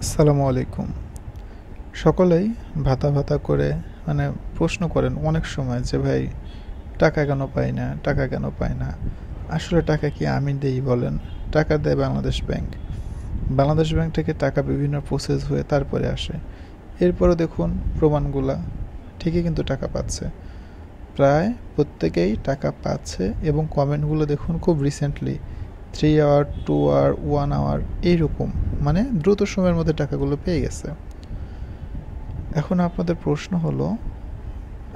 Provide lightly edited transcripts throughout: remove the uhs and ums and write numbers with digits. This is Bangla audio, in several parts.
আসসালামু আলাইকুম। সকলেই ভাতা ভাতা করে প্রশ্ন করেন অনেক সময় যে ভাই টাকা কেন পাই না, টাকা কেন পাই না। আসলে টাকা কি আমি দেই বলেন? টাকা দেয় বাংলাদেশ ব্যাংক। বাংলাদেশ ব্যাংক থেকে টাকা বিভিন্ন প্রসেস হয়ে তারপরে আসে। এরপরও দেখুন প্রমাণগুলা ঠিকই কিন্তু টাকা পাচ্ছে। প্রায় প্রত্যেকেই টাকা পাচ্ছে এবং কমেন্টগুলো দেখুন খুব রিসেন্টলি 3 আওয়ার, 2 আওয়ার, 1 আওয়ার এইরকম দ্রুত সময়ের মধ্যে টাকাগুলো পেয়ে গেছে। এখন আপনাদের প্রশ্ন হলো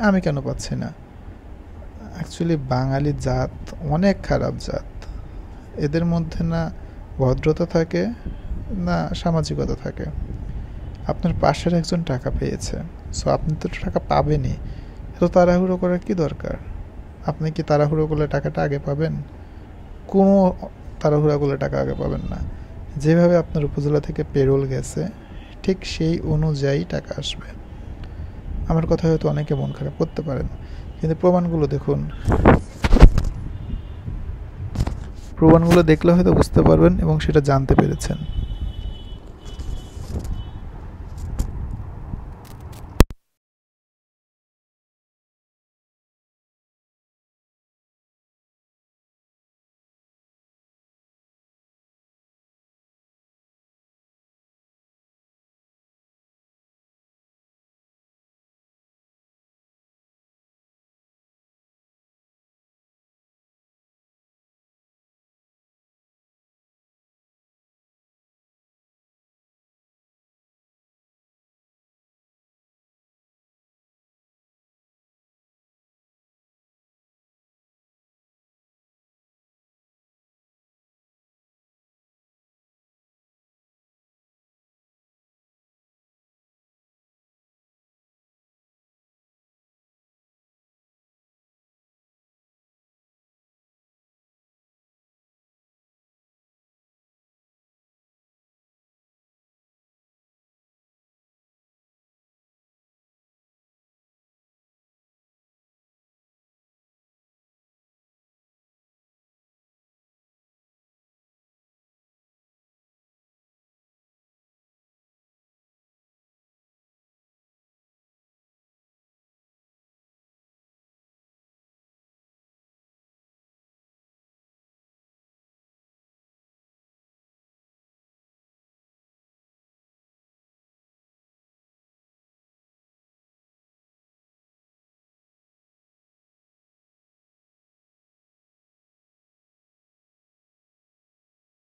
আমি কেন পাচ্ছি না? অ্যাকচুয়ালি বাঙালি জাত অনেক খারাপ জাত। এদের মধ্যে না ভদ্রতা থাকে, না সামাজিকতা থাকে। আপনার পাশের একজন টাকা পেয়েছে, সো আপনি তো টাকা পাবেনই। এত তাড়াহুড়ো করার কি দরকার? আপনি কি তাড়াহুড়ো করলে টাকাটা আগে পাবেন? কোনো তাড়াহুড়া করলে টাকা আগে পাবেন না। যেভাবে আপনার উপজেলা থেকে পেরোল গেছে ঠিক সেই অনুযায়ী টাকা আসবে। আমার কথা হয়তো অনেকে মন খারাপ করতে পারেন, কিন্তু প্রমাণগুলো দেখুন। প্রমাণগুলো দেখলে হয়তো বুঝতে পারবেন এবং সেটা জানতে পেরেছেন।